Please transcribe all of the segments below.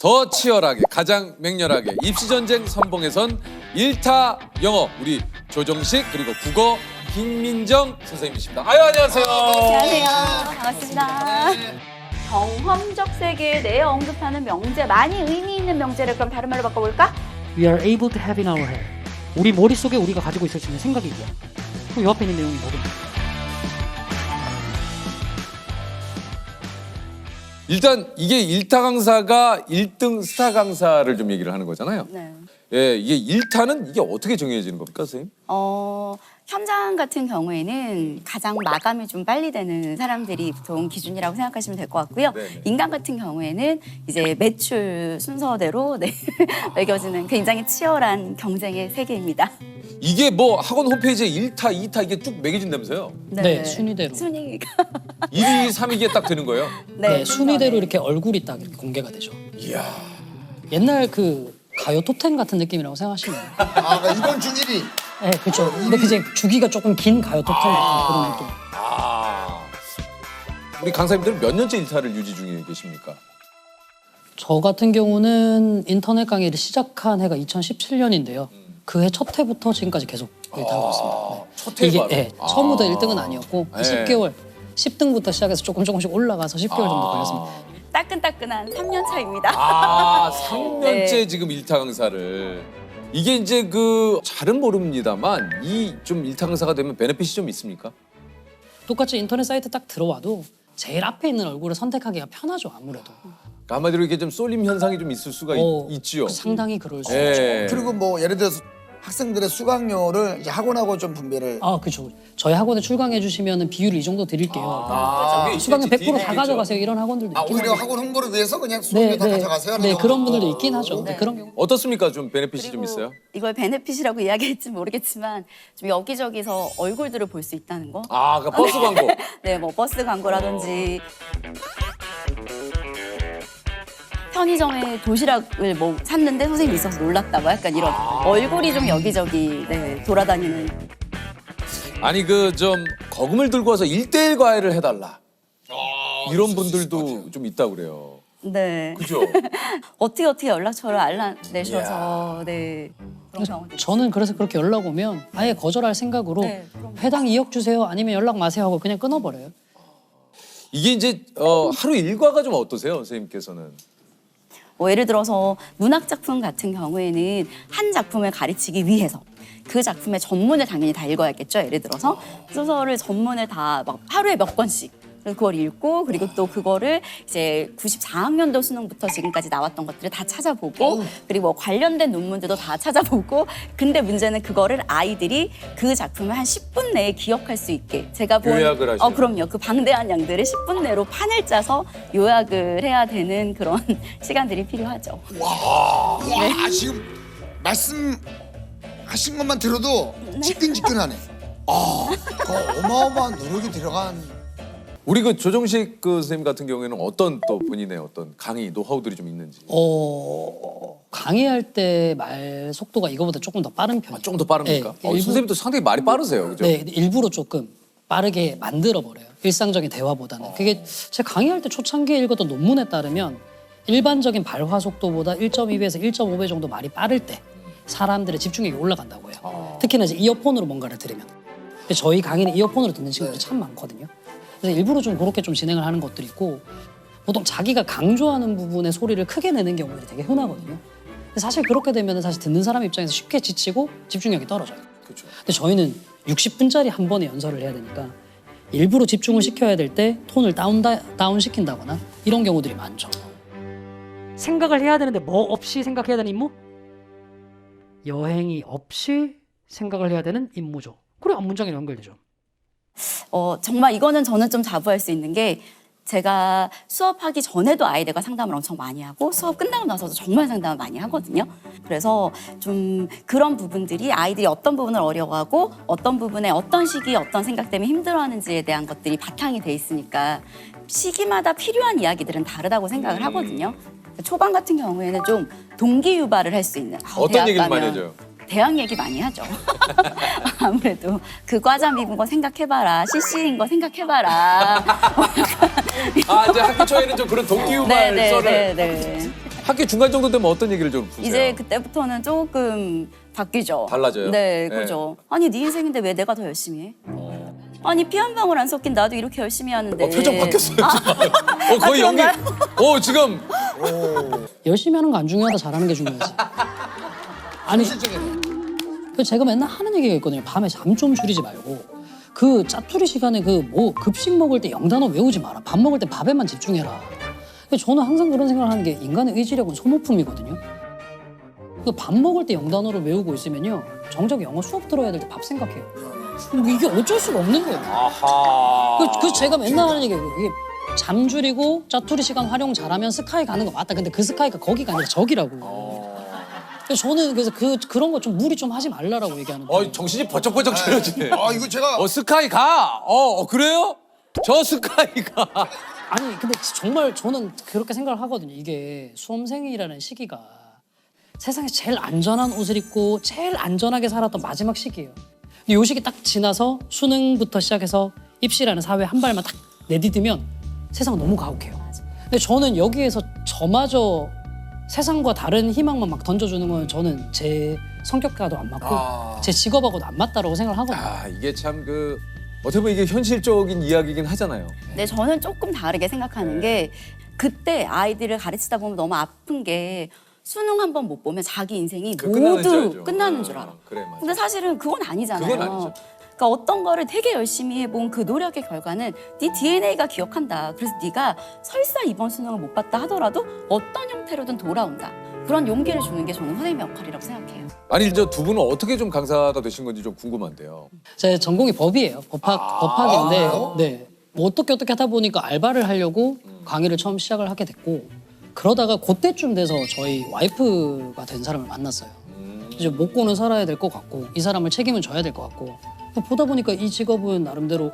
더 치열하게 가장 맹렬하게 입시전쟁 선봉에선 1타 영어 우리 조정식 그리고 국어 김민정 선생님이십니다. 아유 안녕하세요. 안녕하세요. 반갑습니다. 경험적 세계에 대해 언급하는 명제, 많이 의미 있는 명제를 그럼 다른 말로 바꿔볼까? We are able to have in our head. 우리 머릿속에 우리가 가지고 있을 수 있는 생각이 있고요. 그럼 이 앞에 있는 내용이 뭐겠냐? 일단 이게 1타 강사가 1등 스타 강사를 좀 얘기를 하는 거잖아요. 네. 예, 이게 1타는 이게 어떻게 정해지는 겁니까, 선생님? 현장 같은 경우에는 가장 마감이 좀 빨리 되는 사람들이 보통 기준이라고 생각하시면 될 것 같고요. 네네. 인간 같은 경우에는 이제 매출 순서대로 매겨지는 굉장히 치열한 경쟁의 세계입니다. 이게 뭐 학원 홈페이지에 1타, 2타 이게 쭉 매겨진다면서요? 네, 순위대로. 순위가 1위, 3위게 딱 되는 거예요? 네, 순위대로 순서네. 이렇게 얼굴이 딱 이렇게 공개가 되죠. 이야. 옛날 그 가요 톱10 같은 느낌이라고 생각하시면 돼요. 아, 그러니까 이번 주 1위. 네, 그렇죠. 근데 그제 주기가 조금 긴 가요 톱10 같은 그런 느낌. 아. 우리 강사님들은 몇 년째 1타를 유지 중에 계십니까? 저 같은 경우는 인터넷 강의를 시작한 해가 2017년인데요. 그 해 첫 해부터 지금까지 계속 일하고 있습니다. 네. 첫 해 이게 바로? 네, 처음부터 1등은 아니었고 네. 10개월, 10등부터 시작해서 조금씩 올라가서 10개월 정도 걸렸습니다. 따끈따끈한 3년 차입니다. 아, 3년째 네. 지금 1타 강사를. 이게 이제 그 잘은 모릅니다만 이 좀 1타 강사가 되면 베네핏이 좀 있습니까? 똑같이 인터넷 사이트 딱 들어와도 제일 앞에 있는 얼굴을 선택하기가 편하죠, 아무래도. 그러니까 한마디로 이게 좀 쏠림 현상이 좀 있을 수가 있지요. 상당히 그럴 수 있죠. 예. 그리고 뭐 예를 들어서 학생들의 수강료를 이제 학원하고 좀 분배를 아, 그렇죠. 저희 학원에 출강해 주시면 비율을 이 정도 드릴게요. 그게 수강료 있겠지, 100% 다 있겠죠. 가져가세요. 이런 학원들도 아, 있긴 오히려 하죠. 학원 홍보를 위해서 그냥 수강료 다 가져가세요? 네, 하는 그런 거. 분들도 있긴 하죠. 네, 그런 경우. 어떻습니까? 좀 베네핏이 좀 그리고 있어요? 이걸 베네핏이라고 이야기할지 모르겠지만 좀 여기저기서 얼굴들을 볼 수 있다는 거. 아, 그 버스 광고. 네, 뭐 버스 광고라든지 편의점에 도시락을 뭐 샀는데 선생님이 있어서 놀랐다고 약간 이런 얼굴이 좀 여기저기 돌아다니는. 아니 그 좀 거금을 들고 와서 1대1 과외를 해달라. 이런 분들도 좀 있다고 그래요. 네. 그죠? 어떻게 연락처를 알려내셔서 네. 그런 경우도 저는 그래서 그렇게 연락 오면 아예 거절할 생각으로 네, 그럼요. 회당 2억 주세요. 아니면 연락 마세요 하고 그냥 끊어버려요. 이게 이제 하루 일과가 좀 어떠세요, 선생님께서는? 뭐 예를 들어서 문학 작품 같은 경우에는 한 작품을 가르치기 위해서 그 작품의 전문을 당연히 다 읽어야겠죠. 예를 들어서 소설을 전문을 다 막 하루에 몇 권씩 그걸 읽고 그리고 또 그거를 이제 94학년도 수능부터 지금까지 나왔던 것들을 다 찾아보고 그리고 뭐 관련된 논문들도 다 찾아보고 근데 문제는 그거를 아이들이 그 작품을 한 10분 내에 기억할 수 있게 제가 본 요약을 하시는. 그럼요. 그 방대한 양들을 10분 내로 판을 짜서 요약을 해야 되는 그런 시간들이 필요하죠. 와, 지금 말씀하신 것만 들어도 지끈지끈하네. 아, 그 어마어마한 노력이 들어간. 우리 그 조정식 그 선생님 같은 경우에는 어떤 또 본인의 어떤 강의 노하우들이 좀 있는지. 강의할 때 말 속도가 이거보다 조금 더 빠른 편이에요. 좀 더 빠릅니까? 네, 일부- 선생님도 상당히 말이 빠르세요, 그죠? 네, 일부러 조금 빠르게 만들어 버려요. 일상적인 대화보다는. 그게 제가 강의할 때 초창기에 읽었던 논문에 따르면 일반적인 발화 속도보다 1.2배에서 1.5배 정도 말이 빠를 때 사람들의 집중력이 올라간다고 해요. 특히나 이제 이어폰으로 뭔가를 들으면. 근데 저희 강의는 이어폰으로 듣는 친구들이 참 많거든요. 그래서 일부러 좀 그렇게 좀 진행을 하는 것들이 있고 보통 자기가 강조하는 부분의 소리를 크게 내는 경우들이 되게 흔하거든요. 근데 사실 그렇게 되면 사실 듣는 사람 입장에서 쉽게 지치고 집중력이 떨어져요. 그렇죠. 근데 저희는 60분짜리 한 번에 연설을 해야 되니까 일부러 집중을 시켜야 될 때 톤을 다운 시킨다거나 이런 경우들이 많죠. 생각을 해야 되는데 뭐 없이 생각해야 되는 임무? 여행이 없이 생각을 해야 되는 임무죠. 그래 문장이 연결되죠. 정말 이거는 저는 좀 자부할 수 있는 게 제가 수업하기 전에도 아이들과 상담을 엄청 많이 하고 수업 끝나고 나서도 정말 상담을 많이 하거든요. 그래서 좀 그런 부분들이 아이들이 어떤 부분을 어려워하고 어떤 부분에 어떤 시기 어떤 생각 때문에 힘들어하는지에 대한 것들이 바탕이 돼 있으니까 시기마다 필요한 이야기들은 다르다고 생각을 하거든요. 초반 같은 경우에는 좀 동기 유발을 할 수 있는 어떤 대학 얘기를 많이 가면 해줘요? 대학 얘기 많이 하죠. 아무래도 그 과자 미분 거 생각해봐라. CC인 거 생각해봐라. 아, 이제 학기 초에는 좀 그런 동기유발 썰을. 네네네. 학교 중간 정도 되면 어떤 얘기를 좀 푸세요? 이제 그때부터는 조금 바뀌죠. 달라져요? 네, 네. 그죠. 아니 네 인생인데 왜 내가 더 열심히 해? 아니 피 한 방울 안 섞인 나도 이렇게 열심히 하는데. 표정 바뀌었어요. 거의 연기. 그런가요? 지금 열심히 하는 거 안 중요하다 잘하는 게 중요하지. 아니 그 제가 맨날 하는 얘기가 있거든요. 밤에 잠 좀 줄이지 말고 그 짜투리 시간에 그 뭐 급식 먹을 때 영단어 외우지 마라. 밥 먹을 때 밥에만 집중해라. 근데 저는 항상 그런 생각을 하는 게 인간의 의지력은 소모품이거든요. 그 밥 먹을 때 영단어를 외우고 있으면요. 정작 영어 수업 들어야 될 때 밥 생각해요. 이게 어쩔 수가 없는 거예요. 아하. 그 제가 맨날 하는 얘기예요. 이게 잠 줄이고 짜투리 시간 활용 잘하면 스카이 가는 거 맞다. 근데 그 스카이가 거기가 아니라 저기라고. 그래서 저는 그래서 그런 거 좀 무리 좀 하지 말라라고 얘기하는 거예요. 정신이 번쩍번쩍 차려지네. 이거 제가 스카이 가. 그래요? 저 스카이 가. 아니 근데 정말 저는 그렇게 생각을 하거든요. 이게 수험생이라는 시기가 세상에서 제일 안전한 옷을 입고 제일 안전하게 살았던 마지막 시기예요. 근데 요 시기 딱 지나서 수능부터 시작해서 입시라는 사회 한 발만 딱 내디디면 세상은 너무 가혹해요. 근데 저는 여기에서 저마저 세상과 다른 희망만 막 던져주는 건 저는 제 성격과도 안 맞고 제 직업하고도 안 맞다라고 생각을 하거든요. 이게 참 어떻게 보면 이게 현실적인 이야기긴 하잖아요. 네, 저는 조금 다르게 생각하는 게 그때 아이들을 가르치다 보면 너무 아픈 게 수능 한 번 못 보면 자기 인생이 끝나는 줄 모두 알죠. 끝나는 줄 알아. 그래, 맞아. 근데 사실은 그건 아니잖아요. 그건 아니죠. 그러니까 어떤 거를 되게 열심히 해본 그 노력의 결과는 네 DNA가 기억한다. 그래서 네가 설사 이번 수능을 못 봤다 하더라도 어떤 형태로든 돌아온다. 그런 용기를 주는 게 저는 선생님의 역할이라고 생각해요. 아니 저 두 분은 어떻게 좀 강사가 되신 건지 좀 궁금한데요. 제 전공이 법이에요. 법학인데 네. 뭐 어떻게 하다 보니까 알바를 하려고 강의를 처음 시작을 하게 됐고 그러다가 그때쯤 돼서 저희 와이프가 된 사람을 만났어요. 이제 먹고는 살아야 될 것 같고 이 사람을 책임은 져야 될 것 같고 보다 보니까 이 직업은 나름대로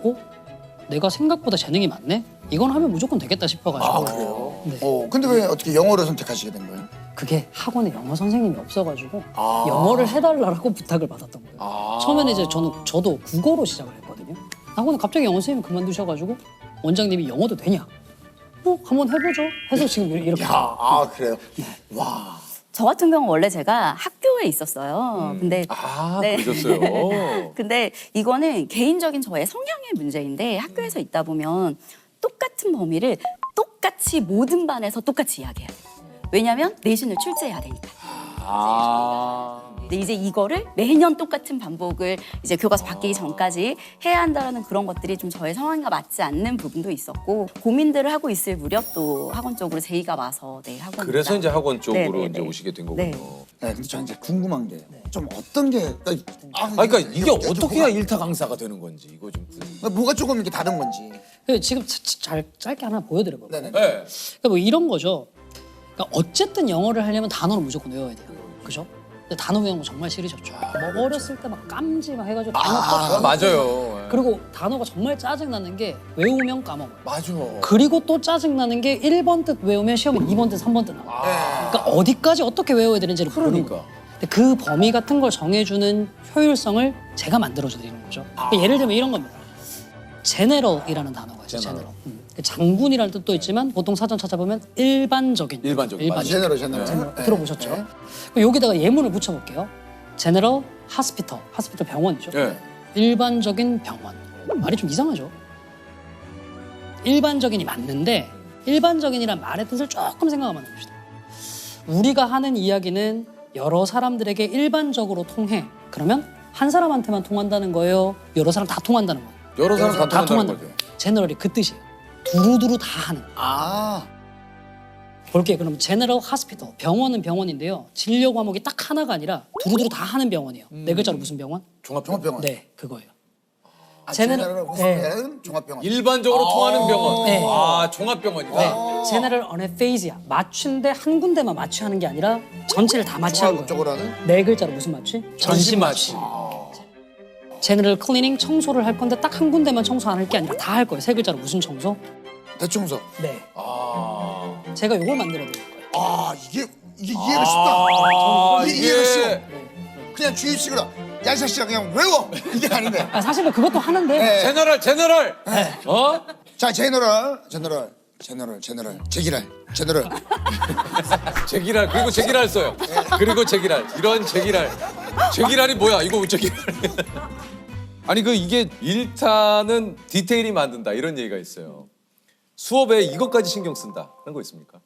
내가 생각보다 재능이 많네? 이건 하면 무조건 되겠다 싶어가지고 그래요? 네. 근데 왜 어떻게 영어를 선택하시게 된 거예요? 그게 학원에 영어 선생님이 없어가지고 영어를 해달라고 부탁을 받았던 거예요. 처음에는 이제 저도 국어로 시작을 했거든요. 학원에 갑자기 영어 선생님이 그만두셔가지고 원장님이 영어도 되냐? 한번 해보죠. 해서 지금 이렇게. 그래요? 저 같은 경우는 원래 제가 학교에 있었어요. 근데 네. 그러셨어요. 근데 이거는 개인적인 저의 성향의 문제인데 학교에서 있다 보면 똑같은 범위를 똑같이 모든 반에서 똑같이 이야기해야 돼요. 왜냐하면 내신을 출제해야 되니까. 근데 이제 이거를 매년 똑같은 반복을 이제 교과서 바뀌기 전까지 해야 한다는 그런 것들이 좀 저의 상황과 맞지 않는 부분도 있었고 고민들을 하고 있을 무렵 또 학원 쪽으로 제의가 와서 학원. 그래서 이제 학원 쪽으로 네네네. 이제 오시게 된 거군요. 네. 네, 근데 저 이제 궁금한 게 좀 어떤 게 그러니까 이게 어떻게 해야 일타 강사가 되는 건지 이거 좀. 뭐가 조금 이렇게 다른 건지. 지금 짧게 하나 보여드려볼까요? 네네. 네. 그러니까 뭐 이런 거죠. 그러니까 어쨌든 영어를 하려면 단어를 무조건 외워야 돼요. 그죠? 근데 단어 외우는 거 정말 싫으셨죠. 뭐 어렸을 때 막 깜지 막 해가지고 단어 맞아요. 그리고 단어가 정말 짜증나는 게 외우면 까먹어요. 맞아. 그리고 또 짜증나는 게 1번 뜻 외우면 시험에 2번 뜻, 3번 뜻 나와요. 그러니까 어디까지 어떻게 외워야 되는지를 모르는 거예요. 근데 그 범위 같은 걸 정해주는 효율성을 제가 만들어줘 드리는 거죠. 그러니까 예를 들면 이런 겁니다. 제네럴이라는 단어가 있어요. 제네럴. 장군이라는 뜻도 있지만 보통 사전 찾아보면 일반적인. 제너럴. 들어보셨죠? 네. 그럼 여기다가 예문을 붙여볼게요. 제네럴 하스피털. 하스피털 병원이죠. 네. 일반적인 병원. 말이 좀 이상하죠? 일반적인이 맞는데 일반적인이란 말의 뜻을 조금 생각하면 됩시다. 우리가 하는 이야기는 여러 사람들에게 일반적으로 통해. 그러면 한 사람한테만 통한다는 거예요? 여러 사람 다 통한다는 거예요? 여러 사람 다 통한다는 거죠. 제너럴이 그 뜻이에요. 두루두루 다 하는. 볼게요. 그럼 제너럴 하스피털. 병원은 병원인데요. 진료 과목이 딱 하나가 아니라 두루두루 다 하는 병원이에요. 네 글자로 무슨 병원? 종합병원. 네, 그거예요. 제너럴 호스피탈은 종합병원. 일반적으로 통하는 병원. 네. 종합병원이다. 네. 제너럴 어네페이지아. 맞춘데 한 군데만 마취하는 게 아니라 전체를 다 마취하는 거예요. 종합적으로 하는? 네 글자로 무슨 마취? 전신 마취. 제너럴 클리닝 청소를 할 건데 딱 한 군데만 청소 안 할 게 아니라 다 할 거예요. 세 글자로 무슨 청소? 대청소. 네. 제가 이걸 만들어 드릴 거예요. 이게 이해가 쉽다. 이게 이해가 쉬워. 네. 그냥 주입식으로 야 이 자식아 그냥 외워 이게 아닌데. 사실 뭐 그것도 하는데 네. 제너럴. 자 제너럴 제너럴, 제기랄. 제기랄 그리고 제기랄 써요. 그리고 제기랄 이런 제기랄이 뭐야? 이거 제기랄. 아니 이게 일타는 디테일이 만든다 이런 얘기가 있어요. 수업에 이것까지 신경 쓴다 그런 거 있습니까?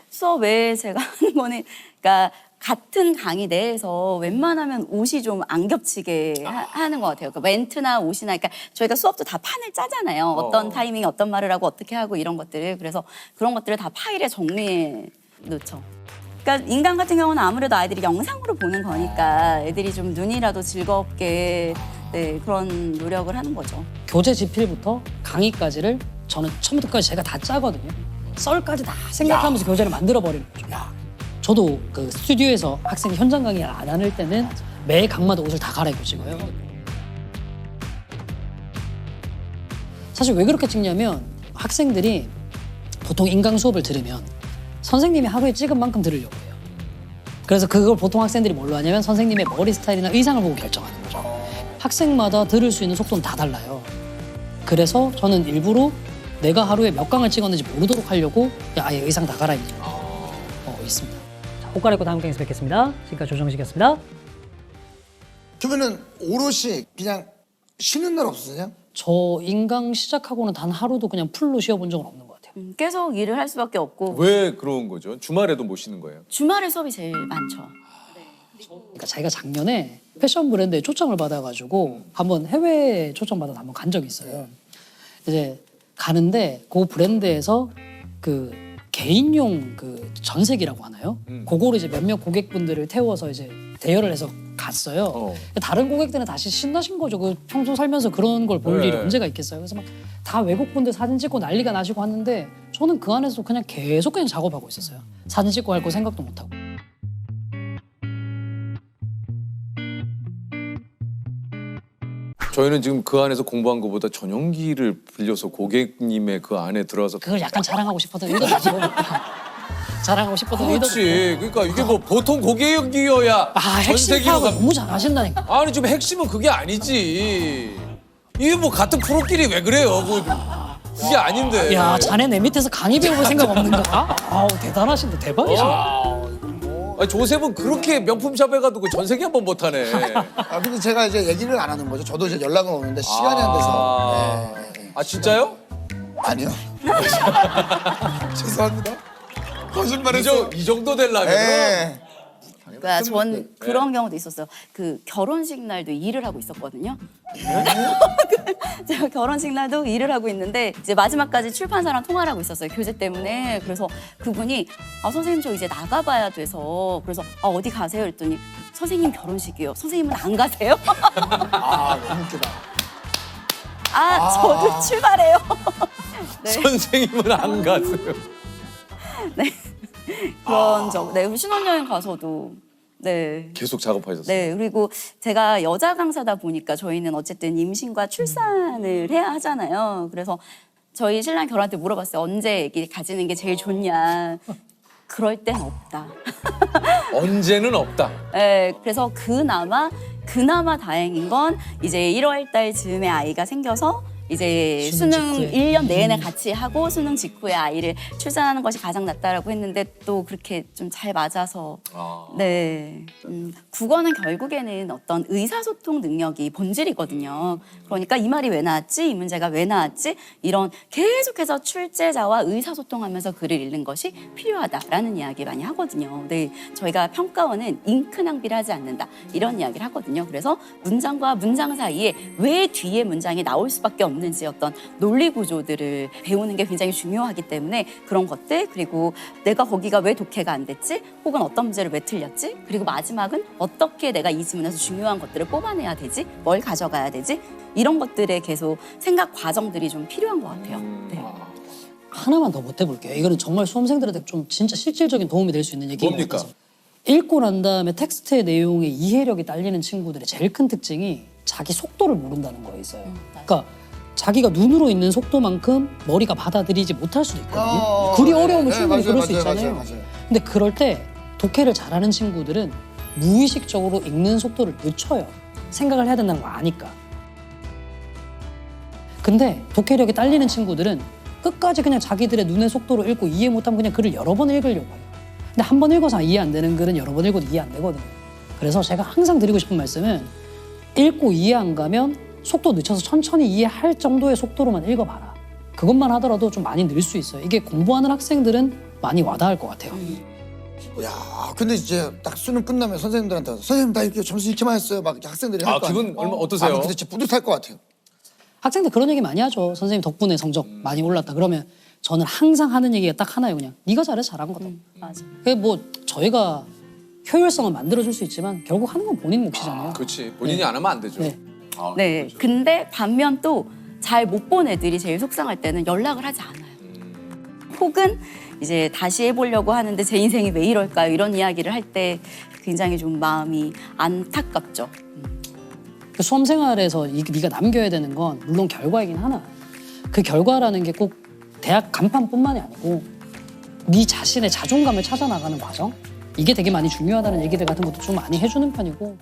수업 외에 제가 하는 거는 그러니까 같은 강의 내에서 웬만하면 옷이 좀 안 겹치게 하는 것 같아요. 그 멘트나 옷이나 그러니까 저희가 수업도 다 판을 짜잖아요. 어떤 타이밍에 어떤 말을 하고 어떻게 하고 이런 것들을 그래서 그런 것들을 다 파일에 정리해 놓죠. 그러니까 인강 같은 경우는 아무래도 아이들이 영상으로 보는 거니까 애들이 좀 눈이라도 즐겁게 네, 그런 노력을 하는 거죠. 교재 지필부터 강의까지를 저는 처음부터 끝까지 제가 다 짜거든요. 썰까지 다 생각하면서 교재를 만들어 버리는 거죠. 저도 그 스튜디오에서 학생이 현장 강의를 안 하는 때는 매 강마다 옷을 다 갈아입고 찍어요. 사실 왜 그렇게 찍냐면 학생들이 보통 인강 수업을 들으면 선생님이 하루에 찍은 만큼 들으려고 해요. 그래서 그걸 보통 학생들이 뭘로 하냐면 선생님의 머리 스타일이나 의상을 보고 결정하는 거죠. 학생마다 들을 수 있는 속도는 다 달라요. 그래서 저는 일부러 내가 하루에 몇 강을 찍었는지 모르도록 하려고 아예 의상 다 갈아입는 있습니다. 자, 옷 갈아입고 다음 강에서 뵙겠습니다. 지금까지 조정식이었습니다. 그러면은 오롯이 그냥 쉬는 날 없으세요? 저 인강 시작하고는 단 하루도 그냥 풀로 쉬어본 적은 없는 것 같아요. 계속 일을 할 수밖에 없고 왜 그런 거죠? 주말에도 못 쉬는 거예요? 주말에 수업이 제일 많죠. 그러니까 자기가 작년에 패션 브랜드에 초청을 받아가지고 한번 해외 초청받아서 한번 간 적이 있어요. 이제 가는데 그 브랜드에서 그 개인용 그 전세기라고 하나요? 그거를 이제 몇몇 고객분들을 태워서 이제 대여를 해서 갔어요. 다른 고객들은 다시 신나신 거죠. 그 평소 살면서 그런 걸 볼 네. 일이 언제가 있겠어요. 그래서 막 다 외국분들 사진 찍고 난리가 나시고 하는데 저는 그 안에서 그냥 계속 그냥 작업하고 있었어요. 사진 찍고 할 거 생각도 못 하고. 저희는 지금 그 안에서 공부한 것보다 전용기를 빌려서 고객님의 그 안에 들어가서 그걸 약간 자랑하고 싶었던 의도도 있고 자랑하고 싶었던 의도도 있고. 그렇지. 그러니까 이게 뭐 보통 고객이어야 아 핵심 전세기로 파악을 가. 너무 잘하신다니까. 아니 지금 핵심은 그게 아니지. 이게 뭐 같은 프로끼리 왜 그래요? 그게 아닌데. 야 자네 내 밑에서 강의 배워볼 생각 없는가? 아우 대단하신데 대박이시네. 아니, 조셉은 그렇게 명품샵에 가도 그 전세기 한 번 못 하네. 아 근데 제가 이제 얘기를 안 하는 거죠. 저도 이제 연락은 오는데 시간이 안 돼서. 네. 아 진짜요? 아니요. 죄송합니다. 거짓말했어. 이 정도 되려면 네. 그러니까 전 그런 경우도 있었어요. 그 결혼식 날도 일을 하고 있었거든요. 제가 결혼식 날도 일을 하고 있는데 이제 마지막까지 출판사랑 통화를 하고 있었어요. 교재 때문에. 그래서 그분이 선생님 저 이제 나가봐야 돼서 그래서 어디 가세요? 그랬더니 선생님 결혼식이요. 선생님은 안 가세요? 아 너무 웃기다. 저도 출발해요. 네. 선생님은 안 갔어요. 네. 그런 적. 네. 신혼여행 가서도 네. 계속 작업하셨어요. 네, 그리고 제가 여자 강사다 보니까 저희는 어쨌든 임신과 출산을 해야 하잖아요. 그래서 저희 신랑 결혼할 때 물어봤어요. 언제 아기 가지는 게 제일 좋냐. 그럴 땐 없다. 언제는 없다. 네, 그래서 그나마 다행인 건 이제 1월 달쯤에 아이가 생겨서 이제 수능 수능 직후에. 1년 내내 같이 하고 수능 직후에 아이를 출산하는 것이 가장 낫다라고 했는데 또 그렇게 좀 잘 맞아서 네. 국어는 결국에는 어떤 의사소통 능력이 본질이거든요. 그러니까 이 말이 왜 나왔지? 이 문제가 왜 나왔지? 이런 계속해서 출제자와 의사소통하면서 글을 읽는 것이 필요하다라는 이야기 많이 하거든요. 네. 저희가 평가원은 잉크 낭비를 하지 않는다. 이런 이야기를 하거든요. 그래서 문장과 문장 사이에 왜 뒤에 문장이 나올 수밖에 없는지 어떤 논리 구조들을 배우는 게 굉장히 중요하기 때문에 그런 것들 그리고 내가 거기가 왜 독해가 안 됐지? 혹은 어떤 문제를 왜 틀렸지? 그리고 마지막은 어떻게 내가 이 지문에서 중요한 것들을 뽑아내야 되지? 뭘 가져가야 되지? 이런 것들에 계속 생각 과정들이 좀 필요한 것 같아요. 네. 하나만 더 보태볼게요. 이거는 정말 수험생들한테 좀 진짜 실질적인 도움이 될 수 있는 얘기인 것 뭡니까? 같아서. 읽고 난 다음에 텍스트의 내용의 이해력이 딸리는 친구들의 제일 큰 특징이 자기 속도를 모른다는 거에 있어요. 그러니까 자기가 눈으로 읽는 속도만큼 머리가 받아들이지 못할 수도 있거든요. 글이 어려우면 충분히 그럴 수 있잖아요. 맞아요. 근데 그럴 때 독해를 잘하는 친구들은 무의식적으로 읽는 속도를 늦춰요. 생각을 해야 된다는 걸 아니까. 근데 독해력이 딸리는 친구들은 끝까지 그냥 자기들의 눈의 속도로 읽고 이해 못하면 그냥 글을 여러 번 읽으려고 해요. 근데 한 번 읽어서 이해 안 되는 글은 여러 번 읽어도 이해 안 되거든요. 그래서 제가 항상 드리고 싶은 말씀은 읽고 이해 안 가면 속도 늦춰서 천천히 이해할 정도의 속도로만 읽어봐라. 그것만 하더라도 좀 많이 늘 수 있어요. 이게 공부하는 학생들은 많이 와닿을 것 같아요. 야, 근데 이제 딱 수능 끝나면 선생님들한테 선생님 나 이렇게 점수 이렇게만 했어요. 막 학생들이 할 거 아니에요. 기분 얼마 어떠세요? 근데 진짜 뿌듯할 것 같아요. 학생들 그런 얘기 많이 하죠. 선생님 덕분에 성적 많이 올랐다. 그러면 저는 항상 하는 얘기가 딱 하나예요. 그냥 네가 잘해서 잘한 거다. 맞아. 그게 뭐 저희가 효율성을 만들어줄 수 있지만 결국 하는 건 본인 몫이잖아요. 그렇지. 본인이 안 하면 안 되죠. 네. 아, 네. 그렇죠. 근데 반면 또 잘 못 본 애들이 제일 속상할 때는 연락을 하지 않아요. 혹은 이제 다시 해보려고 하는데 제 인생이 왜 이럴까요? 이런 이야기를 할 때 굉장히 좀 마음이 안타깝죠. 그 수험 생활에서 네가 남겨야 되는 건 물론 결과이긴 하나 그 결과라는 게 꼭 대학 간판뿐만이 아니고 네 자신의 자존감을 찾아 나가는 과정 이게 되게 많이 중요하다는 얘기들 같은 것도 좀 많이 해주는 편이고